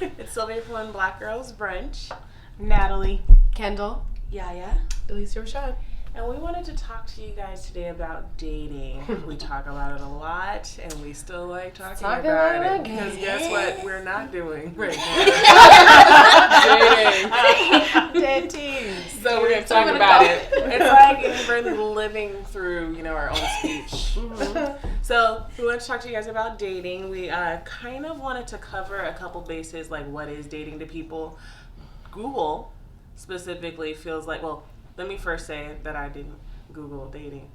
It's Sylvia from Black Girls Brunch. Natalie. Kendall. Yaya. Alicia Rashad. And we wanted to talk to you guys today about dating. We talk about it a lot, and we still like talking about it. Because guess what? We're not doing right now. Dating. So we're going to talk about it. It's like really living through, our own speech. Mm-hmm. So we want to talk to you guys about dating. We kind of wanted to cover a couple bases, like what is dating to people. Google specifically feels like, well, let me first say that I didn't Google dating.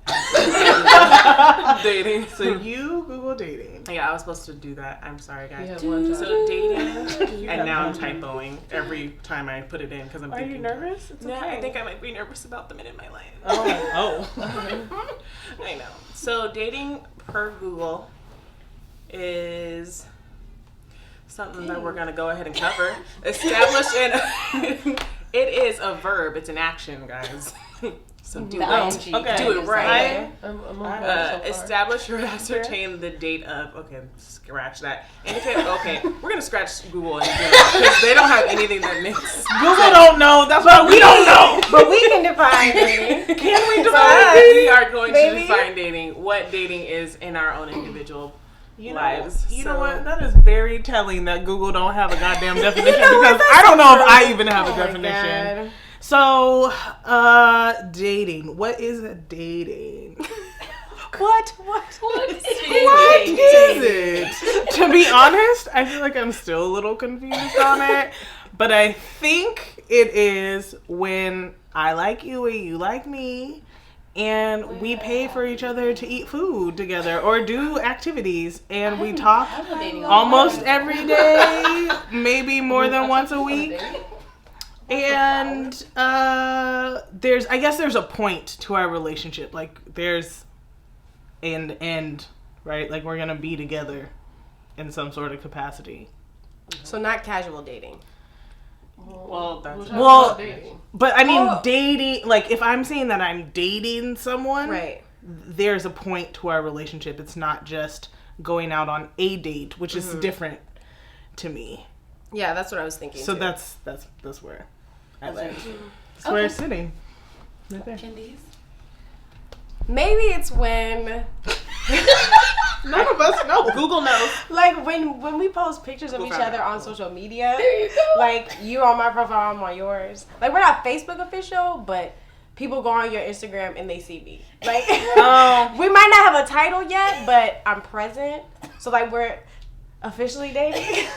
Dating. So you Google dating. Yeah, I was supposed to do that. I'm sorry, guys. You have one job. So dating, and now I'm typoing every time I put it in because I'm Are thinking. you nervous? It's No, okay. I think I might be nervous about the men in my life. Oh. I know. So dating per Google is something that we're going to go ahead and cover. Established in... It is a verb. It's an action, guys. So do it. Okay. Do it right. I'm Establish or ascertain the date of. Okay, scratch that. Indicate. Okay, we're gonna scratch Google because they don't have anything that makes. Google don't know. That's why we don't know. But we can define dating. Can we So define? we are going to define dating. What dating is in our own individual lives. You know what? That is very telling that Google don't have a goddamn definition because I don't know if I even have a definition. God. So, dating. What is dating? What What is it? To be honest, I feel like I'm still a little confused on it. But I think it is when I like you and you like me. And we pay for each other to eat food together or do activities. And we talk almost every day, maybe more than once a week. And I guess there's a point to our relationship. Like there's an end, right? Like we're going to be together in some sort of capacity. So not casual dating. Well, that's but I mean, dating, like if I'm saying that I'm dating someone, Right. there's a point to our relationship. It's not just going out on a date, which is different to me. Yeah, that's what I was thinking. So too. that's where I live. That's where it's sitting. Right there. Candies? Maybe it's when None of us know. Google knows. like when we post pictures of each other on social media. There you go. Like you on my profile, I'm on yours. Like we're not Facebook official, but people go on your Instagram and they see me. Like we might not have a title yet, but I'm present. So like we're officially dating.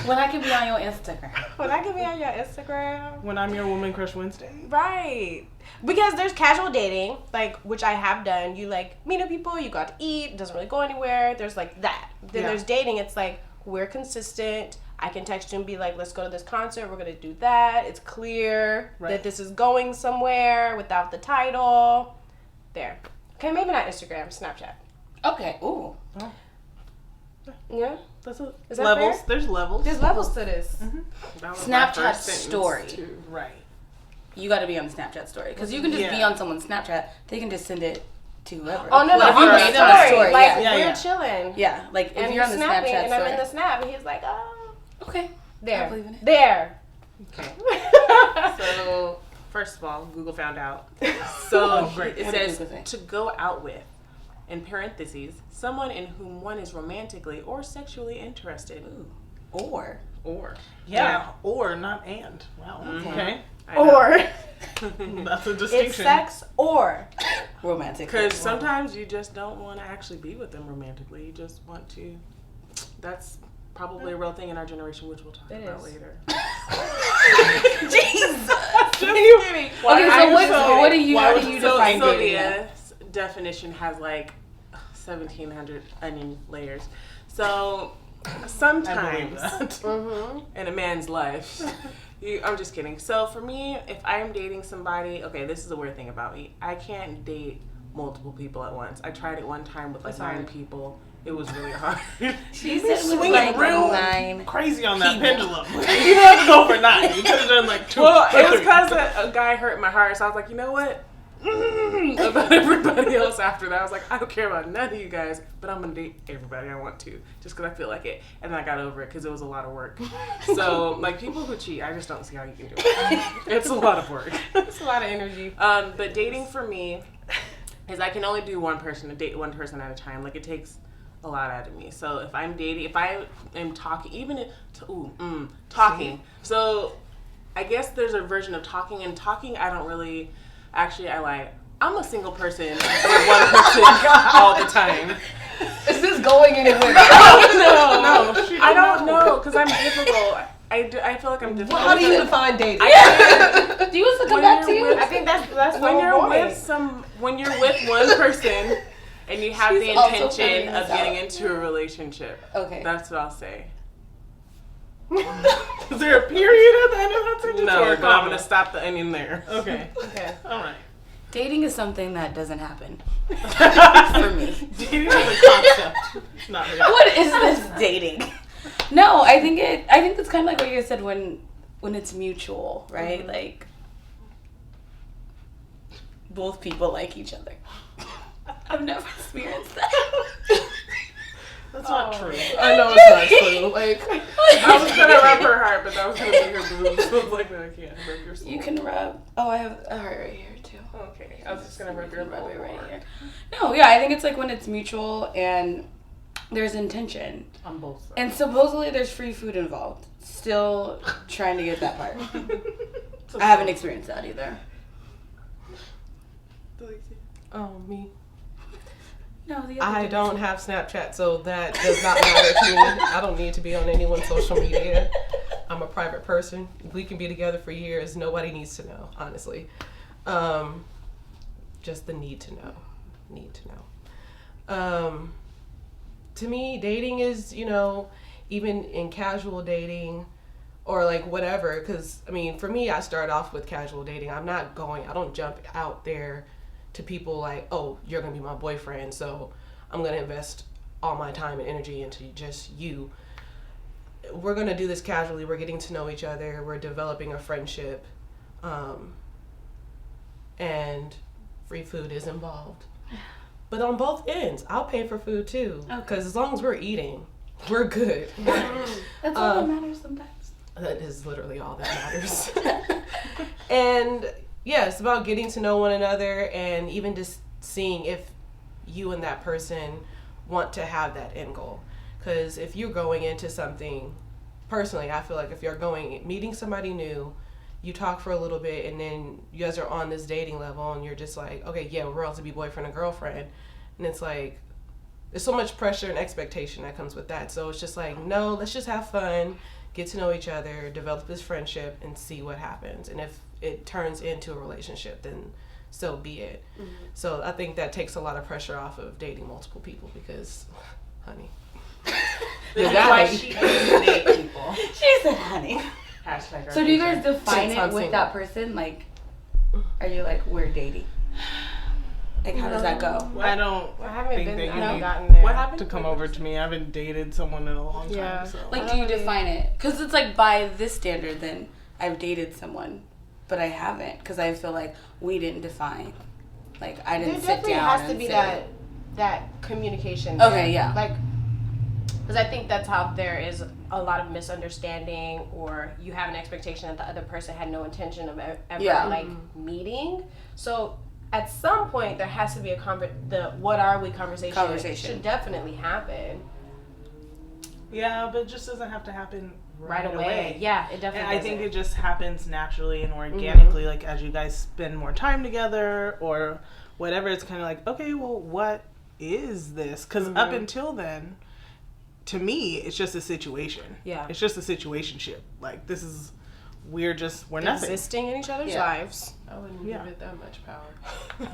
When I can be on your Instagram. When I can be on your Instagram. When I'm your Woman Crush Wednesday. Right. Because there's casual dating, like, which I have done. You, like, meet up people, you go out to eat, doesn't really go anywhere. There's, like, that. Then there's dating. It's, like, we're consistent. I can text you and be like, let's go to this concert. We're going to do that. It's clear that this is going somewhere without the title. There. Okay, maybe not Instagram, Snapchat. Okay, ooh. Oh. Yeah? That's Is that levels. fair? There's levels. There's levels to this. That was my Snapchat first sentence, story. too. Right. You got to be on the Snapchat story. Because you can just be on someone's Snapchat. They can just send it to whoever. Oh, no, Like, on if the you made them a story. Like, Yeah, we're yeah. chilling. Yeah, like if And you're on the snapping, Snapchat and story. I'm in the snap, and he's like, oh. Okay. There. I believe in it. There. Okay. So, first of all, Google found out. So, great. it What did says Google say? to go out with, in parentheses, someone in whom one is romantically or sexually interested. Ooh. Or. Yeah. Or, not and. Wow. Okay. I know. Or That's a it's distinction. sex or. Romantic. Because sometimes you just don't want to actually be with them romantically. You just want to. That's probably a real thing in our generation, which we'll talk about later. Jesus. Just kidding. Okay, so what do you define dating? Sylvia's definition has like 1,700 onion layers. So sometimes in a man's life, I'm just kidding. So for me, if I'm dating somebody, okay, this is the weird thing about me. I can't date multiple people at once. I tried it one time with like 9 people. It was really hard. She said it was Swinging like real 9. crazy on that pendulum. You didn't have to go for 9. You could have done like 2. Well, it was because a guy hurt my heart, so I was like, you know what? about everybody else after that. I was like, I don't care about none of you guys, but I'm gonna date everybody I want to, just because I feel like it. And then I got over it because it was a lot of work. So, like, people who cheat, I just don't see how you can do it. It's a lot of work. It's a lot of energy. But dating for me is I can only do one person, date one person at a time. Like, it takes a lot out of me. So if I'm dating, if I am talking, even talking. So I guess there's a version of talking, and talking I don't really, actually I lied. I'm a single person with one person all the time. Is this going anywhere? No. I don't know, because I'm difficult. I feel like I'm difficult. How do you define dating? Do you want to come back to you? I think that's when you're with one person and you have the intention of getting into a relationship. Okay. That's what I'll say. Is there a period at the end of that sentence? No, but I'm going to stop the onion there. Okay. Okay. All right. Dating is something that doesn't happen for me. Dating is a concept. Not real. What is this dating? No, I think that's kind of like what you said when it's mutual, right? Mm-hmm. Like both people like each other. I've never experienced that. That's not true. I know it's not true. Like, I was going to rub her heart, but that was going to be her boobs. So I was like, no, I can't rub your soul. You can rub. Oh, I have a heart right here too. Okay, I was just going to rub your Rub it right heart. here. No, yeah, I think it's like when it's mutual and there's intention. On both sides. And supposedly there's free food involved. Still trying to get that part. I haven't experienced that either. oh, me. No, the I don't have Snapchat, so that does not matter to me. I don't need to be on anyone's social media. I'm a private person. We can be together for years. Nobody needs to know, honestly. Just the need to know. To me, dating is, even in casual dating or like whatever, because, I mean, for me, I start off with casual dating. I don't jump out there to people like, oh, you're going to be my boyfriend, so I'm going to invest all my time and energy into just you. We're going to do this casually. We're getting to know each other. We're developing a friendship. And free food is involved. But on both ends, I'll pay for food too. Because as long as we're eating, we're good. That's all that matters sometimes. That is literally all that matters. And yeah, it's about getting to know one another and even just seeing if you and that person want to have that end goal. Because if you're going into something, personally, I feel like if you're meeting somebody new, you talk for a little bit and then you guys are on this dating level and you're just like, okay, yeah, we're all to be boyfriend and girlfriend. And it's like, there's so much pressure and expectation that comes with that. So it's just like, no, let's just have fun, get to know each other, develop this friendship, and see what happens. And if it turns into a relationship, then so be it. Mm-hmm. So I think that takes a lot of pressure off of dating multiple people because, honey. That's why she doesn't date people. She said, honey. Hashtag so do you guys define it with that person? Like, are you like, we're dating? Like, how does that go? I don't think that you need gotten there. What happened to come over to me. I haven't dated someone in a long time. So. Like, do you define it? Because it's like, by this standard, then I've dated someone, but I haven't. Because I feel like we didn't define. Like, I didn't sit down and There definitely has to be that communication. Okay, there. yeah. Like, because I think that's how there is a lot of misunderstanding, or you have an expectation that the other person had no intention of ever meeting. So at some point there has to be the what are we conversation should definitely happen. Yeah, but it just doesn't have to happen right away. Yeah, it definitely. And I think it just happens naturally and organically, like as you guys spend more time together or whatever. It's kind of like, okay, well, what is this? Because up until then, to me, it's just a situation. Yeah. It's just a situationship. Like, we're nothing. Existing in each other's lives. I wouldn't give it that much power.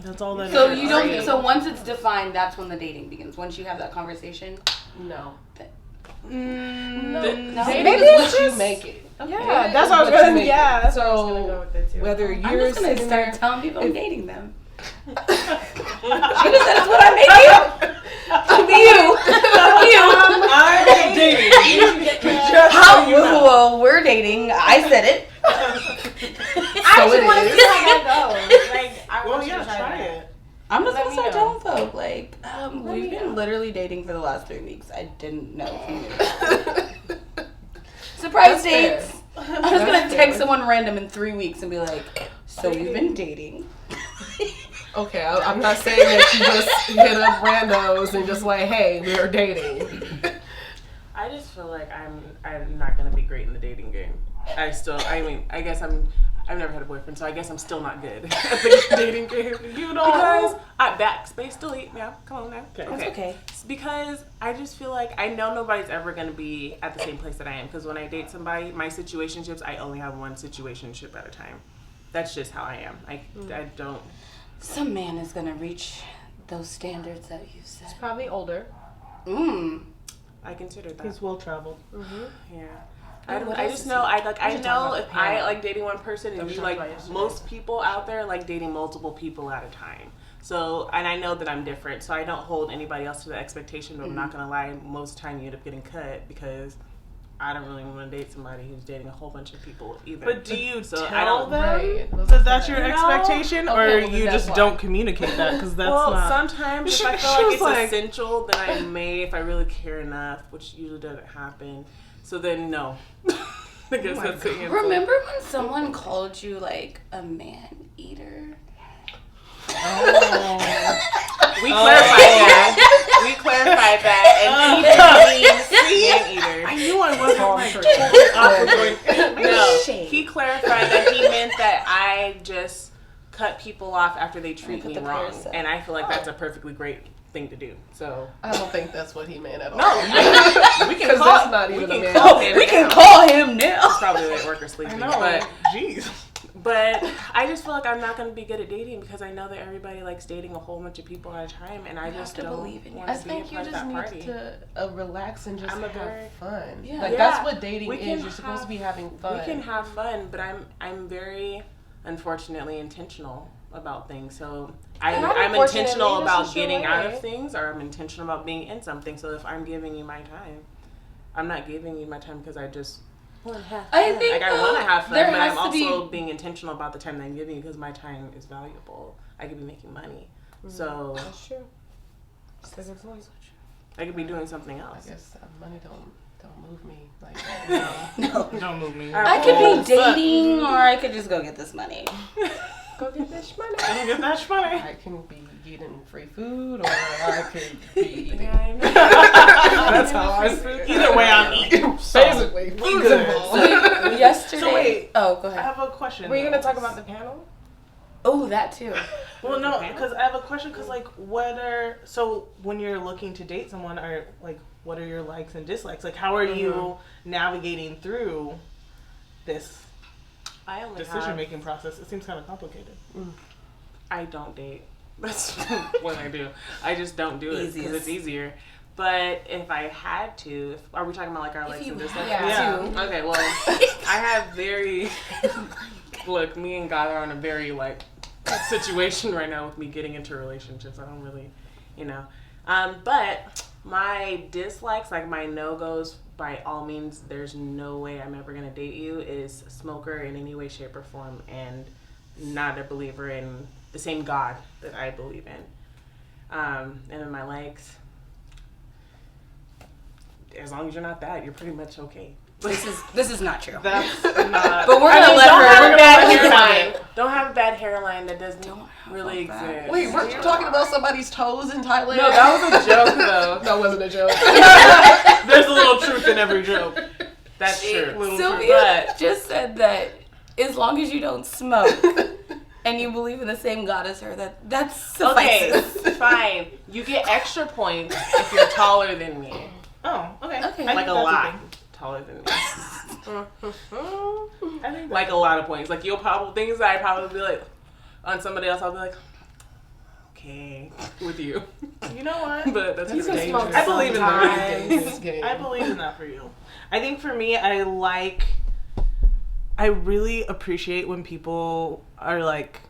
That's all that so is. You don't, so once it's defined, that's when the dating begins. Once you have that conversation? No. No. Maybe it's what you make it. Okay. Yeah, that's what I was going to that's what I was going to go with it too. Whether you're I'm just going to start there, telling people I'm dating them. She just said it's what I make you. You. I'm dating. Well, we're dating. I said it. I actually want to see how that goes. Like, I I Well, want you yeah, to try try that. it. I'm just Let gonna me start know. telling folk, like, we've been literally dating for the last 3 weeks. I didn't know if you knew. Surprise That's dates! I'm just gonna text someone random in 3 weeks and be like, so we've been dating. Okay, I'm not saying that you just hit up randos and just like, hey, we're dating. I just feel like I'm not gonna be great in the dating game. I guess I've never had a boyfriend, so I guess I'm still not good at the dating game. You don't. Because backspace delete. Yeah, come on now. That's okay. It's because I just feel like I know nobody's ever gonna be at the same place that I am. Because when I date somebody, my situationships, I only have one situationship at a time. That's just how I am. I don't. Some man is gonna reach those standards that you set. It's probably older. I consider that. He's well traveled. Yeah. What I else just is know he- I should know talk about if the I panel. like dating one person and we you talked like about yesterday. most people out there like dating multiple people at a time. So and I know that I'm different, so I don't hold anybody else to the expectation. But I'm not gonna lie, most of the time you end up getting cut because I don't really want to date somebody who's dating a whole bunch of people either. But do you So tell them Right. that that's your No. expectation, or Okay, well, you then just that's don't communicate that? Because that's well, not. sometimes if I She feel like was it's like- essential, then I may, if I really care enough, which usually doesn't happen. So then no. I guess that's the answer. Remember when someone called you like a man eater? We clarified that. We clarified that, and eater means man eater. I knew I wasn't like No, Shade. he clarified that he meant that I just cut people off after they treat put me the wrong, parasite. and I feel like that's a perfectly great thing to do. So I don't think that's what he meant at all. we can Because call. that's not We even a can man. call him. We can now. call him now. It's probably at work or sleeping, but. Jeez. But I just feel like I'm not going to be good at dating because I know that everybody likes dating a whole bunch of people at a time, and I just to don't believe in want I to be a think you part of just that need party. to relax and just I'm a have very- fun. Yeah. Like Yeah. that's what dating We can is. You're supposed have- to be having fun. We can have fun, but I'm very, unfortunately, intentional about things. So And I'm unfortunately, intentional this about is your getting out way. of things, or I'm intentional about being in something. So if I'm giving you my time, I'm not giving you my time because I just want to have fun. I think, like I want to though, have fun, there but I'm has to be- also being intentional about the time that I'm giving you because my time is valuable. I could be making money, so That's true. That's a good point. I could be doing something I else. guess money don't move me like that. No. Don't move me. Alright. I could be dating, or I could just go get this money. Go get this money. Don't get that money. I can be getting free food, or I could be eating. Yeah, I know. That's how I see it. Either way, I'm eating. Basically, food's good. involved. Yesterday. So wait. Oh, go I ahead. have a question. Were you though. gonna talk about the panel? Oh, that too. Well, no, because I have a question. Because like, so when you're looking to date someone, are like, what are your likes and dislikes? Like, how are you navigating through this I only decision have, making process? It seems kind of complicated. I don't date. That's what I do. I just don't do it because Easiest. it's easier. But if I had to, are we talking about like our likes you and dislikes? had Yeah. Okay, well, I have very. Look, me and God are on a very like situation right now with me getting into relationships. I don't really, but my dislikes, like my no-goes, by all means, there's no way I'm ever gonna date you, is smoker in any way, shape, or form, and not a believer in the same God that I believe in. And then my likes, as long as you're not that, you're pretty much okay. This is not true. That's not. But we're gonna let Don't have her. a bad let her have hairline. Don't have a bad hairline that doesn't Don't have really a bad- exist. Wait, weren't you talking about somebody's toes in Thailand? No, that was a joke though. That wasn't a joke. There's a little truth in every joke. That's true. Little Sylvia But- just said that as long as you don't smoke and you believe in the same God as her, that Okay, suffices. fine. You get extra points if you're taller than me. Oh, okay. Okay. I Like think a that's lot thing. taller than me. I think Like a lot of points. Like you'll probably things that I probably be like on somebody else. I'll be like, okay, with you. you know what? But that's You really can smoke dangerous. I believe in sometimes. Dangerous game. I believe in that for you. I think for me, I really appreciate when people are like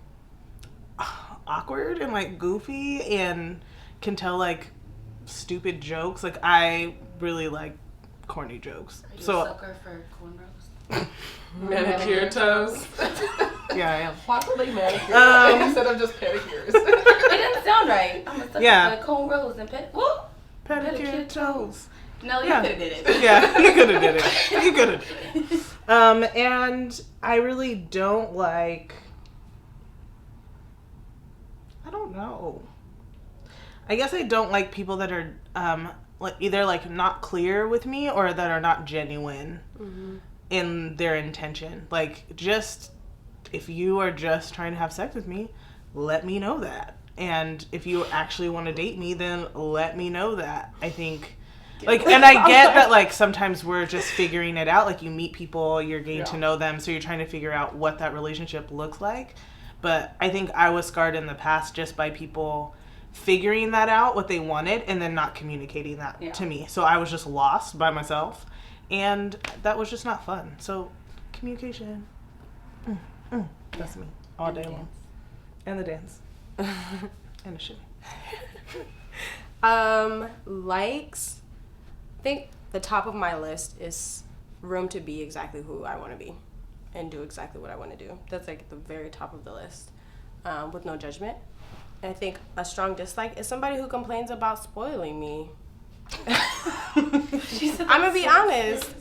awkward and like goofy and can tell like stupid jokes. Like I really like corny jokes. So sucker for cornrows. Manicure toes. Yeah, I am. Possibly manicures instead of just pedicures. It didn't sound right. I'm gonna Yeah. the cone rose and Pedicure toes. No, you Yeah. could have did it. Yeah, you could have did it. You could have did it. And I really don't like. I don't know. I guess I don't like people that are like either like not clear with me or that are not genuine in their intention. Like, just if you are just trying to have sex with me, let me know that. And if you actually want to date me, then let me know that. I think, like, and I get that, like, sometimes we're just figuring it out. Like, you meet people, you're getting to know them, so you're trying to figure out what that relationship looks like. But I think I was scarred in the past just by people figuring that out, what they wanted, and then not communicating that to me. So I was just lost by myself, and that was just not fun. So communication. That's me all day long. And the dance. And the shit. Likes. I think the top of my list is room to be exactly who I want to be and do exactly what I want to do. That's like the very top of the list, with no judgment. And I think a strong dislike is somebody who complains about spoiling me. I'm gonna be honest.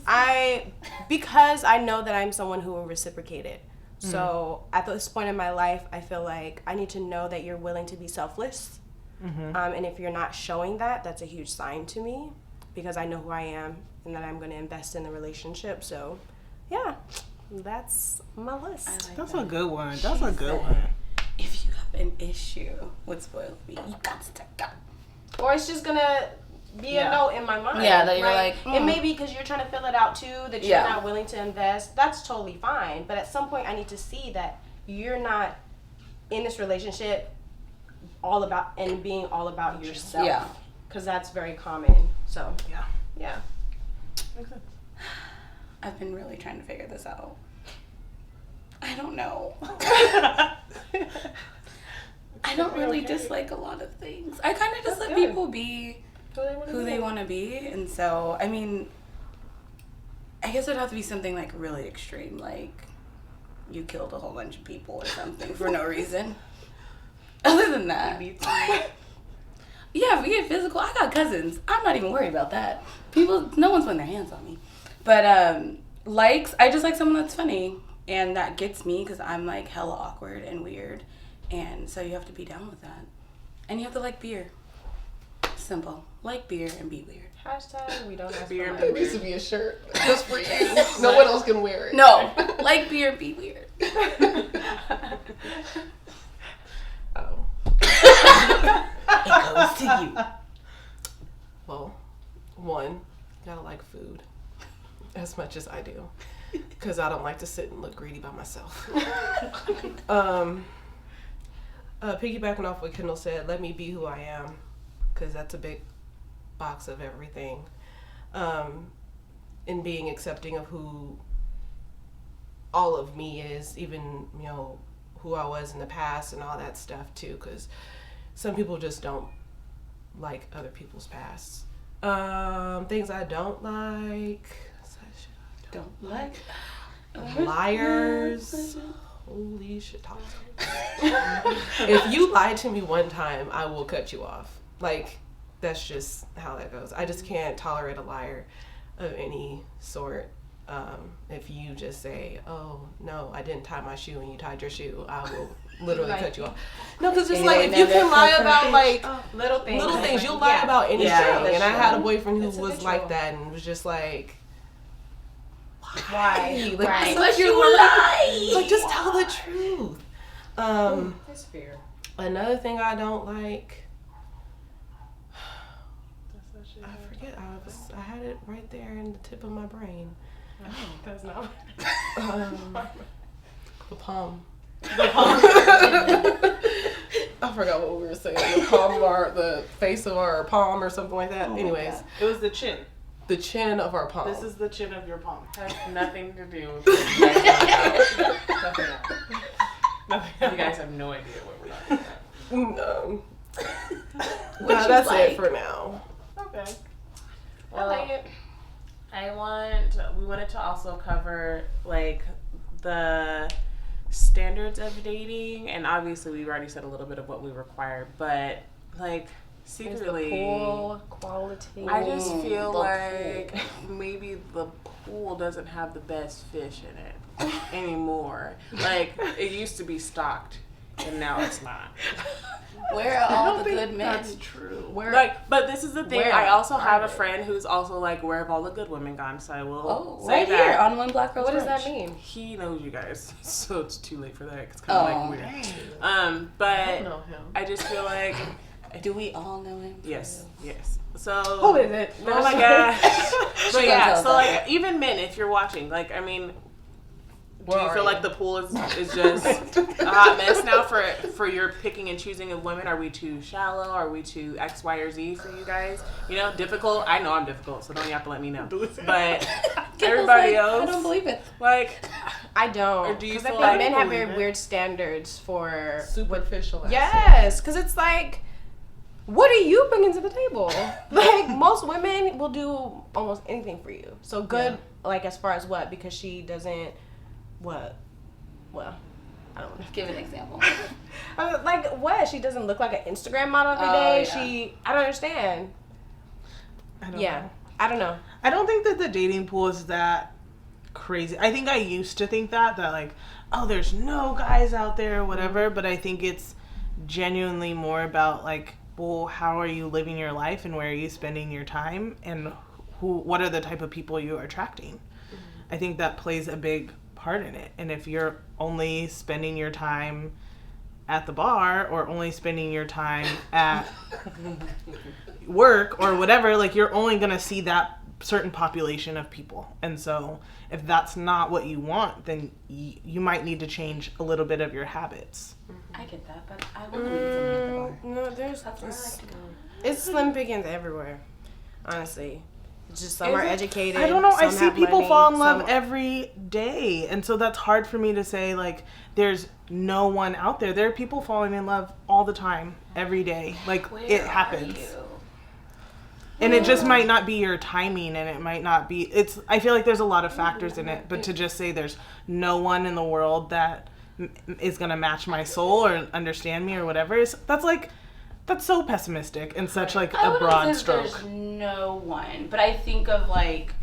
Because I know that I'm someone who will reciprocate it. So at this point in my life, I feel like I need to know that you're willing to be selfless. And if you're not showing that, that's a huge sign to me, because I know who I am and that I'm going to invest in the relationship. So, yeah, that's my list. Like That's that. a good one. That's a good one. If you have an issue with spoiled me, you got to go. Or it's just going to be a note in my mind. Yeah, that you're right? like, It may be because you're trying to fill it out too, that you're not willing to invest. That's totally fine. But at some point, I need to see that you're not in this relationship all about and being all about yourself. Yeah. Because that's very common. So, yeah. I've been really trying to figure this out. I don't know. I don't really dislike a lot of things. I kind of just let people be who they want to be. And so, I mean, I guess it'd have to be something like really extreme, like you killed a whole bunch of people or something for no reason. Other than that, yeah, if we get physical, I got cousins. I'm not even worried about that. No one's putting their hands on me. But likes, I just like someone that's funny, and that gets me because I'm like hella awkward and weird, and so you have to be down with that, and you have to like beer. Simple, like beer and be weird. Hashtag we don't have Beer There needs to be a shirt just for you. No one else can wear it. No, like beer and be weird. Oh. It goes to you. Well, one, gotta like food as much as I do, because I don't like to sit and look greedy by myself. Piggybacking off what Kendall said, let me be who I am, because that's a big box of everything. And being accepting of who all of me is, even, you know, who I was in the past and all that stuff too, because some people just don't like other people's pasts. Things I don't like. Don't like Liars. Holy shit. If you lie to me one time, I will cut you off. Like, that's just how that goes. I just can't tolerate a liar of any sort. If you just say, oh, no, I didn't tie my shoe and you tied your shoe, I will literally cut you off. No, because it's like, if you can lie about, like, little things, you'll lie about anything. Yeah, and I had a boyfriend who It's was habitual. like that and was just like, Why? Like, Right. it's like you lie. Like, just tell the truth. That's fair. Another thing I don't like, I forget. I had it right there in the tip of my brain. That's not. The palm. I forgot what we were saying. The palm of the face of our palm or something like that. Anyways, It was the chin. the chin of our palm. This is the chin of your palm. Has nothing to do with nothing else. You guys have no idea what we're talking about. No. Nah, that's it for now. Okay. I like it. We wanted to also cover like the standards of dating, and obviously we've already said a little bit of what we require, but like secretly, the pool quality. I just feel like maybe the pool doesn't have the best fish in it anymore. Like it used to be stocked, and now it's not. Where are all the good men? That's true. But this is the thing. I also have a friend who's also like, where have all the good women gone? So I will say right that. here on One Black Girl's What does Brunch. that mean? He knows you guys, so it's too late for that. It's kind of like weird. But I don't know him. I just feel like, Do we all know him? yes. So Who is it? oh my gosh. She But gonna yeah, tell us so like that. even men, if you're watching, like I mean, do Where you are feel you? like the pool is just a hot mess now for your picking and choosing of women? Are we too shallow? Are we too X, Y, or Z for you guys? You know, difficult. I know I'm difficult, so don't you have to let me know. But everybody else, I don't believe it. like, I don't. Or do you 'Cause I feel feel like like- men have believe very it? weird standards for Superficial. Yes, because it's like, what are you bringing to the table? Like most women will do almost anything for you. So good, like as far as what? Because she doesn't what? Well, I don't know. Give an example. Like what? She doesn't look like an Instagram model every Oh, day. yeah. I don't understand. I don't Yeah, know. I don't know. I don't think that the dating pool is that crazy. I think I used to think that like, oh, there's no guys out there or whatever, but I think it's genuinely more about like, well, how are you living your life and where are you spending your time and what are the type of people you are attracting? I think that plays a big part in it. And if you're only spending your time at the bar or only spending your time at work or whatever, like you're only going to see that certain population of people. And so if that's not what you want, then you might need to change a little bit of your habits. I get that, but I wouldn't meet someone at the bar. No, there's That's where I like to go. it's slim pickings everywhere. Honestly, it's just some are educated. I don't know. I some see have people money, fall in love some- every day. And so that's hard for me to say, like, there's no one out there. There are people falling in love all the time, every day. Like, Where it are happens. you? And it just might not be your timing, and it might not be. I feel like there's a lot of factors in it. But to just say there's no one in the world that is going to match my soul or understand me or whatever, that's so pessimistic and such like I a wouldn't broad say stroke. There's no one, but I think of like,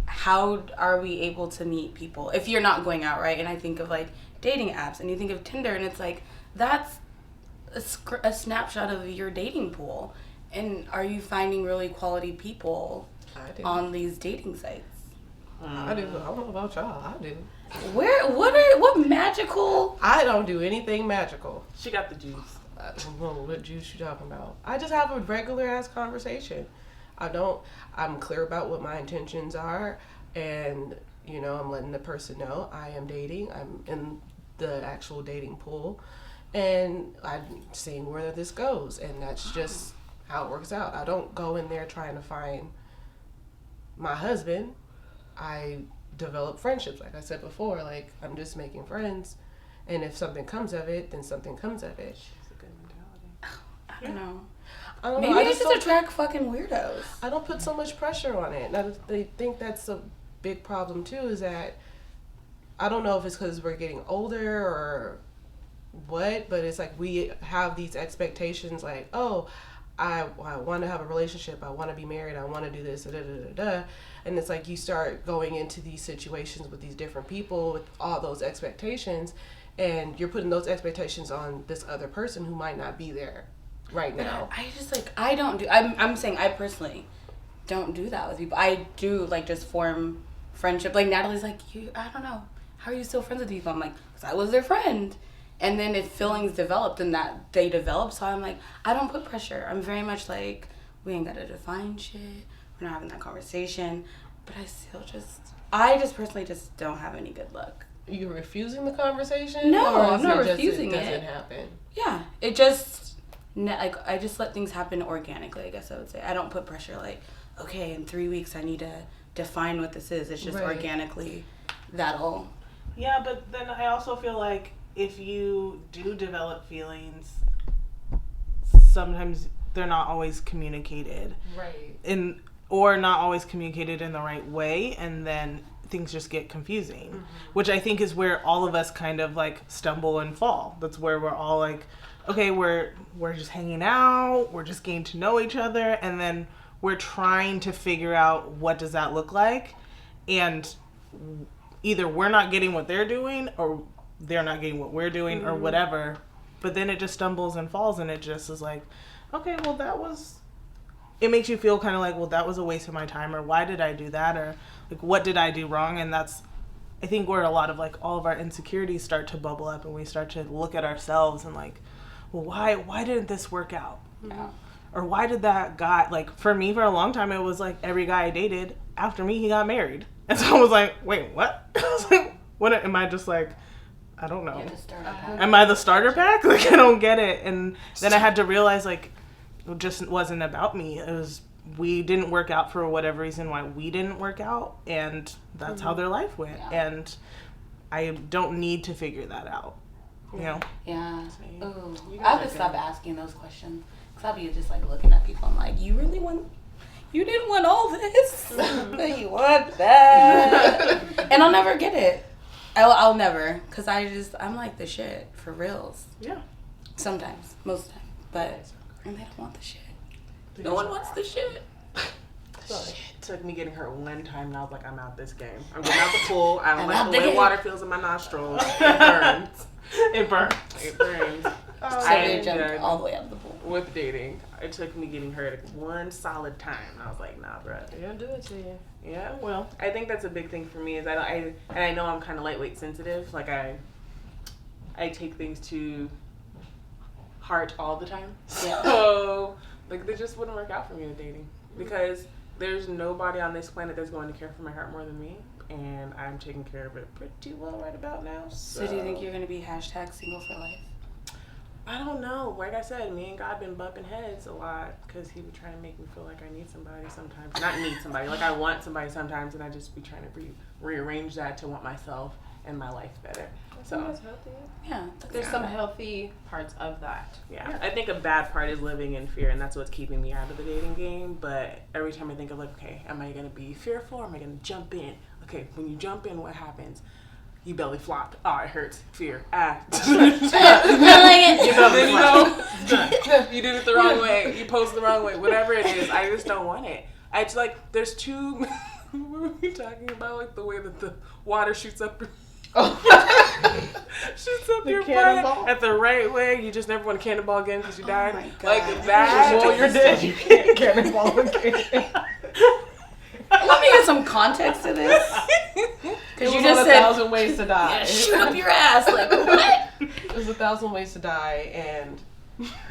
how are we able to meet people if you're not going out, right? And I think of like dating apps, and you think of Tinder, and it's like that's a snapshot of your dating pool. And are you finding really quality people on these dating sites? I do. I don't know about y'all. I do. What magical? I don't do anything magical. she got the juice. I don't know what juice you talking about. I just have a regular ass conversation. I'm clear about what my intentions are, and I'm letting the person know I am dating. I'm in the actual dating pool, and I'm seeing where this goes, and that's just how it works out. I don't go in there trying to find my husband. I develop friendships, like I said before. Like, I'm just making friends, and if something comes of it, then something comes of it. It's a good mentality. I don't know. I don't know. Maybe I just just don't attract fucking weirdos. I don't put so much pressure on it. And I think that's a big problem too, is that I don't know if it's because we're getting older or what, but it's like we have these expectations like, oh, I want to have a relationship, I want to be married, I want to do this, da, da, da, da, da. And it's like you start going into these situations with these different people with all those expectations, and you're putting those expectations on this other person who might not be there right now. I just like, I don't do, I'm saying I personally don't do that with people. I do like just form friendship. Like Natalie's like, I don't know, how are you still friends with people? I'm like, because I was their friend. And then if feelings developed, and that they develop, so I'm like, I don't put pressure. I'm very much like, we ain't gotta define shit. We're not having that conversation. But I just personally just don't have any good luck. You refusing the conversation? No, or I'm is not it just refusing it. Doesn't it. happen. Yeah, it just, like, I just let things happen organically, I guess I would say. I don't put pressure like, okay, in 3 weeks I need to define what this is. It's just Right. organically that'll. Yeah, but then I also feel like if you do develop feelings, sometimes they're not always communicated. Right. Or not always communicated in the right way, and then things just get confusing, which I think is where all of us kind of like stumble and fall. That's where we're all like, okay, we're just hanging out, we're just getting to know each other, and then we're trying to figure out what does that look like, and either we're not getting what they're doing or they're not getting what we're doing or whatever, but then it just stumbles and falls, and it just is like, okay, well it makes you feel kind of like, well, that was a waste of my time, or why did I do that, or like what did I do wrong? And that's, I think, where a lot of like all of our insecurities start to bubble up, and we start to look at ourselves and like, well, why didn't this work out? Yeah. Or why did that guy, like for me for a long time it was like every guy I dated after me he got married, and so I was like, wait, what? I was like, what am I just like, I don't know, am I the starter pack? Like I don't get it. And then I had to realize like it just wasn't about me. It was, we didn't work out for whatever reason why we didn't work out, and that's how their life went. And I don't need to figure that out, you know? Yeah. Ooh. I have to stop asking those questions. Because I'll be just like looking at people. I'm like, you didn't want all this. You want that. And I'll never get it. I'll never. Because I'm like the shit. For reals. Yeah. Sometimes. Most of the time. But and they don't want the shit. No one wants the shit. Shit took me getting hurt one time, and I was like, I'm out this game. I'm getting out the pool. I don't like the way water feels in my nostrils. It burns. It burns. It burns. I jumped all the way out of the pool. With dating, it took me getting hurt one solid time. I was like, nah, bro. They're gonna do it to you. Yeah, well, I think that's a big thing for me is I know I'm kind of lightweight sensitive. Like I take things to heart all the time. Yeah. So like they just wouldn't work out for me with dating because there's nobody on this planet that's going to care for my heart more than me, and I'm taking care of it pretty well right about now. So do you think you're gonna be #single for life? I don't know. Like I said, me and God been bumping heads a lot because he would try to make me feel like I need somebody sometimes. Not need somebody, like I want somebody sometimes, and I just be trying to rearrange that to want myself and my life better. So that's healthy. Yeah. There's some healthy parts of that. yeah, I think a bad part is living in fear, and that's what's keeping me out of the dating game. But every time I think of like, okay, am I gonna be fearful or am I gonna jump in? Okay, when you jump in, what happens? You belly flop. Oh, it hurts. Fear. You did it the wrong way. You posed the wrong way. Whatever it is, I just don't want it. I just like, there's two, what were we talking about? Like the way that the water shoots up shoots up your butt at the right way. You just never want to cannonball again because you died. Oh my God. Like that. Well, you're dead. You can't cannonball again. Let me get some context to this. Because you just said 1,000 ways to die. yeah, shoot up your ass. Like, what? There's 1,000 ways to die, and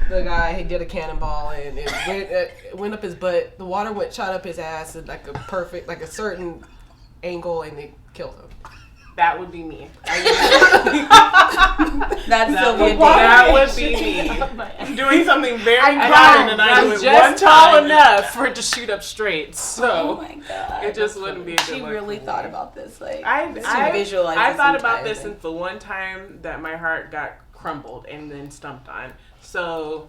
the guy, he did a cannonball, and it went up his butt. The water shot up his ass at like a certain angle, and it killed him. That would be me. That would be me. Doing something very I'm hard, and I do it just one tall time enough for it to shoot up straight. So Oh my God. it just wouldn't be a good She look really for thought me. about this. Like, I visualize I this thought about entire this thing. since the one time that my heart got crumbled and then stumped on. So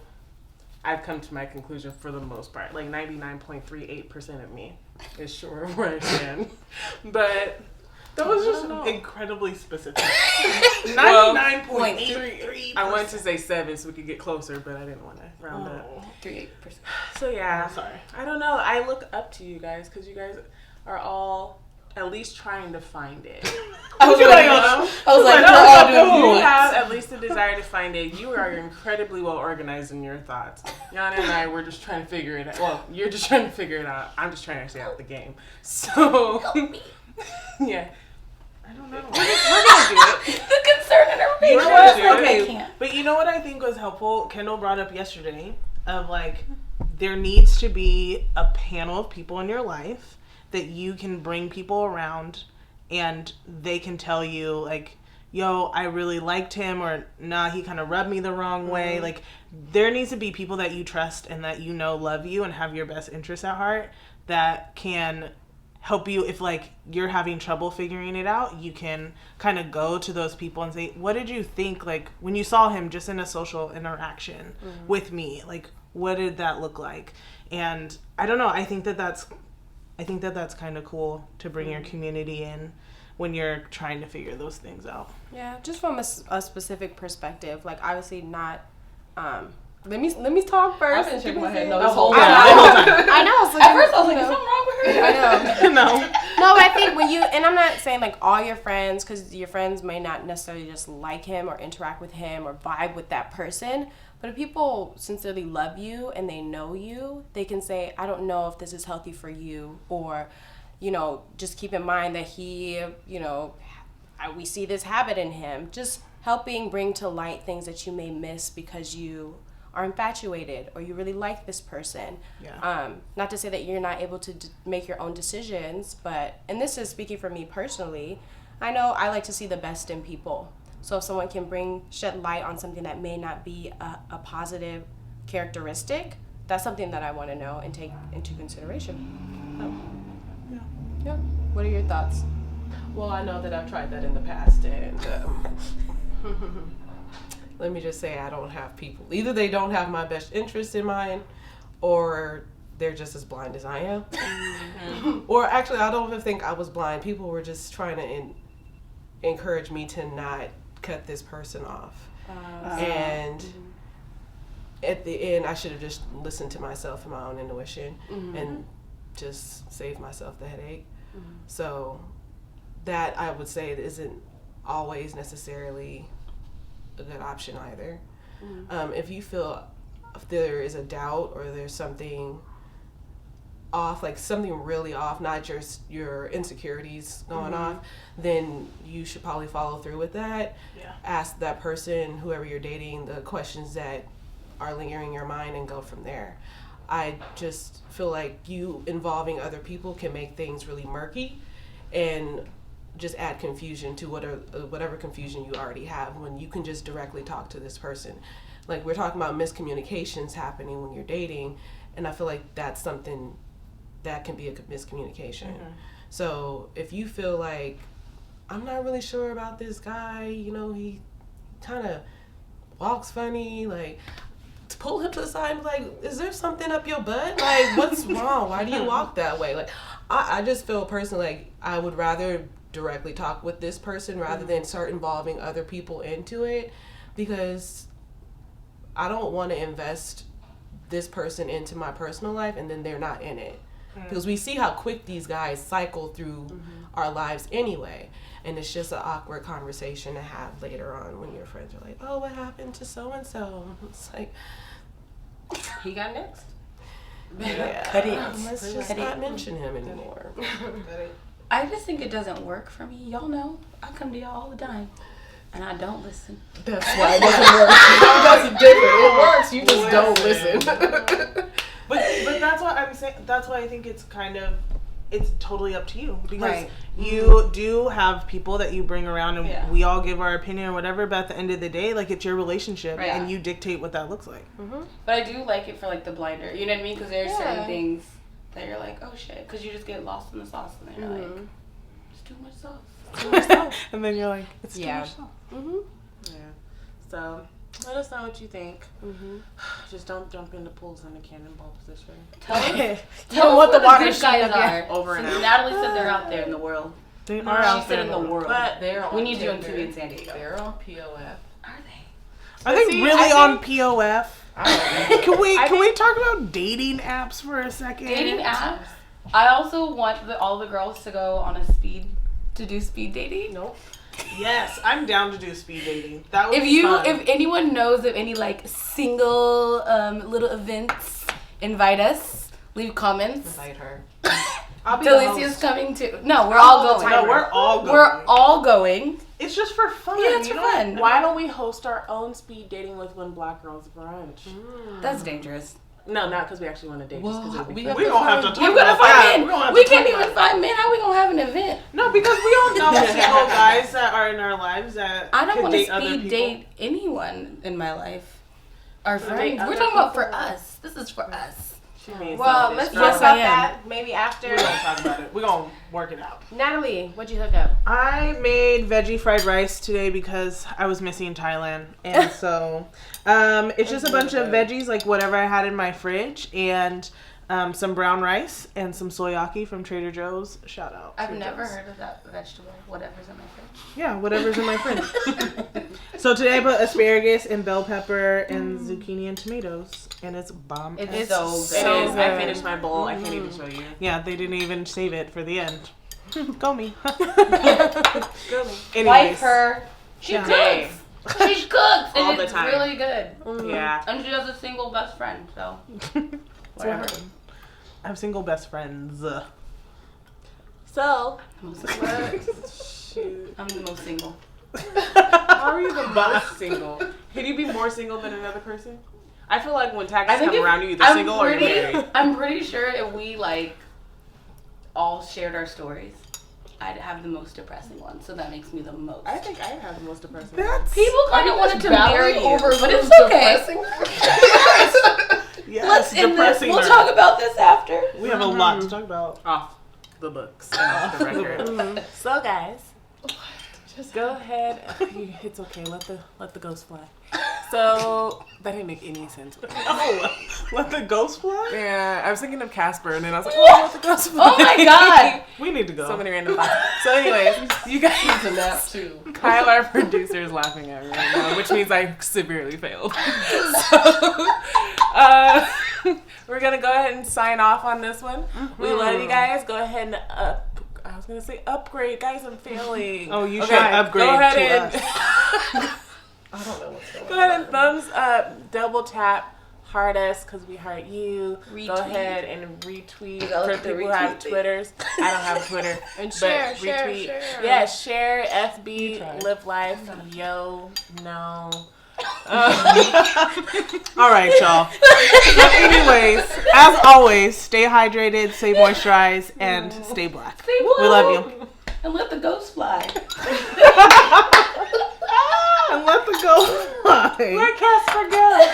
I've come to my conclusion for the most part. Like 99.38% of me is sure of where I stand. But That was just incredibly specific. well, 99.33%. I wanted to say 7 so we could get closer, but I didn't want to round up. 38%. So yeah, Sorry. I don't know. I look up to you guys because you guys are all at least trying to find it. I was like, No, we're all doing you what? have at least a desire to find it. You are incredibly well organized in your thoughts. Yana and I were just trying to figure it out. Well, you're just trying to figure it out. I'm just trying to stay out the game. So, yeah. I don't know. We're gonna do it. The concern in her face. You know what? Okay. Okay, I can't. but you know what I think was helpful? Kendall brought up yesterday of like, there needs to be a panel of people in your life that you can bring people around and they can tell you like, yo, I really liked him, or nah, he kind of rubbed me the wrong way. Like, there needs to be people that you trust and that you know love you and have your best interests at heart that can help you if like you're having trouble figuring it out. You can kind of go to those people and say, what did you think like when you saw him just in a social interaction with me? Like, what did that look like? And I don't know, I think that that's I think that that's kind of cool to bring your community in when you're trying to figure those things out. Yeah, just from a specific perspective. Like, obviously not. Let me talk first. I've been shaking my head no this whole time. I know. So At first I was like, is something wrong with her? I know. No. But I think when you, and I'm not saying like all your friends, because your friends may not necessarily just like him or interact with him or vibe with that person. But if people sincerely love you and they know you, they can say, I don't know if this is healthy for you, or, you know, just keep in mind that he, you know, we see this habit in him. Just helping bring to light things that you may miss because you are infatuated or you really like this person. Yeah. Not to say that you're not able to make your own decisions, but, and this is speaking for me personally, I know I like to see the best in people. So if someone can shed light on something that may not be a positive characteristic, that's something that I want to know and take into consideration. Yeah. What are your thoughts? Well, I know that I've tried that in the past, and let me just say I don't have people. Either they don't have my best interest in mind, or they're just as blind as I am. Or actually, I don't even think I was blind. People were just trying to encourage me to not cut this person off. And at the end, I should have just listened to myself and my own intuition and just saved myself the headache. So that, I would say, it isn't always necessarily a good option either. If you feel if there is a doubt or there's something off, like something really off, not just your insecurities going off, then you should probably follow through with that. Ask that person, whoever you're dating, the questions that are lingering in your mind and go from there. I just feel like you involving other people can make things really murky and just add confusion to whatever confusion you already have when you can just directly talk to this person. Like, we're talking about miscommunications happening when you're dating, and I feel like that's something that can be a miscommunication. So if you feel like, I'm not really sure about this guy, you know, he kind of walks funny, like, to pull him to the side and be like, is there something up your butt? Like, what's wrong? Why do you walk that way? Like, I just feel personally like I would rather directly talk with this person rather than start involving other people into it, because I don't want to invest this person into my personal life and then they're not in it. Because we see how quick these guys cycle through our lives anyway. And it's just an awkward conversation to have later on when your friends are like, oh, what happened to so-and-so? It's like, He got next. yeah, Cut it. let's just not mention him anymore. I just think it doesn't work for me. Y'all know, I come to y'all all the time, and I don't listen. That's why it doesn't work. That's different. It works, you just don't listen. But that's what I'm saying. That's why I think it's it's totally up to you, because Right. you do have people that you bring around and we all give our opinion or whatever, but at the end of the day, like, it's your relationship and you dictate what that looks like. But I do like it for like the blinder, you know what I mean? Because there's certain things that you're like, oh shit, because you just get lost in the sauce and then you're like, it's too much sauce. And then you're like, it's too Yeah. much stuff. Yeah. So let us know what you think. Just don't jump into pools in a cannonball position. Tell us, You tell don't us want what the water the good shooting guys up are. Over and out. Natalie said they're out there in the world. They No, are she out She said there. in the world. But They're We on need you in Tinder. TV in San Diego. They're on POF. Are they? Are they really on POF? I Can we talk about dating apps for a second? Dating apps. I also want all the girls to go on to do speed dating. Nope. Yes, I'm down to do speed dating. That would If be fun. if anyone knows of any like single little events, invite us. Leave comments. invite her. I'll be the Delicia's host. coming too. No, we're all going. No, we're all going. We're all going. It's just for fun. Yeah, it's you for know? fun. Why don't we host our own speed dating with When Black Girls Brunch? That's dangerous. No, not because we actually want to date. Just because we it'll be have fun. We gonna have to talk We're gonna about that. find We're gonna have men. We to can't talk even about find men. How we gonna have an event? No, because we all know single guys that are in our lives that I don't can want to date other speed people. date anyone in my life. Our Date friends. We're other talking about for people. us. This is for us. She means Well, selfish. let's Girl. talk Yes, about I am. that maybe after. We're gonna talk about it. We're gonna work it out. Natalie, what'd you hook up? I made veggie fried rice today because I was missing Thailand, and so it's just a bunch of veggies, like whatever I had in my fridge, and some brown rice, and some soyaki from Trader Joe's. Shout out. I've Trader never Joe's. heard of that vegetable. Whatever's in my fridge. Yeah, whatever's in my fridge. So today I put asparagus and bell pepper and zucchini and tomatoes, and it's bomb. It's so good. So I finished my bowl. I can't even show you. Yeah, they didn't even save it for the end. Go me. Go me. Anyways. Wife her. She Hey. cooks. She cooks, and All the it's time. really good. Yeah. And she has a single best friend, so whatever. I have single best friends. So, I'm the most single. how are you the most single? Can you be more single than another person? I feel like when taxes come around, you're either single or you're married. I'm pretty sure if we like all shared our stories, I'd have the most depressing one. So that makes me the most. I think I have the most depressing. People kind of wanted to marry you, but it's okay. Yes, Let's end this. depressing We'll her. talk about this after. We have a lot to talk about. Off the books and off the record. So guys, just go ahead. It's okay. Let the ghost fly. So that didn't make any sense. Oh, let the ghost fly? Yeah, I was thinking of Casper, and then I was like, oh, let the ghost fly. Oh my god. We need to go. So many random thoughts. So anyways, you guys It's a nap too. Kyle, our producer, is laughing at me right now, which means I severely failed. So, we're going to go ahead and sign off on this one. We love you guys. Go ahead and I was going to say upgrade. Guys, I'm failing. Oh, you should upgrade go ahead to and, us. I don't know what's going on. Go ahead and thumbs up, double tap, heart us because we heart you. Go Retweet. ahead and retweet I for like the people who have retweet thing. Twitters. I don't have Twitter. And but share, retweet. share. Yeah, share, FB, try. live life, yo, no. All right, y'all. So anyways, as always, stay hydrated, stay moisturized, and stay black. Say We love whoa. you. And let the ghost fly. And let the ghost fly. Where Casper go?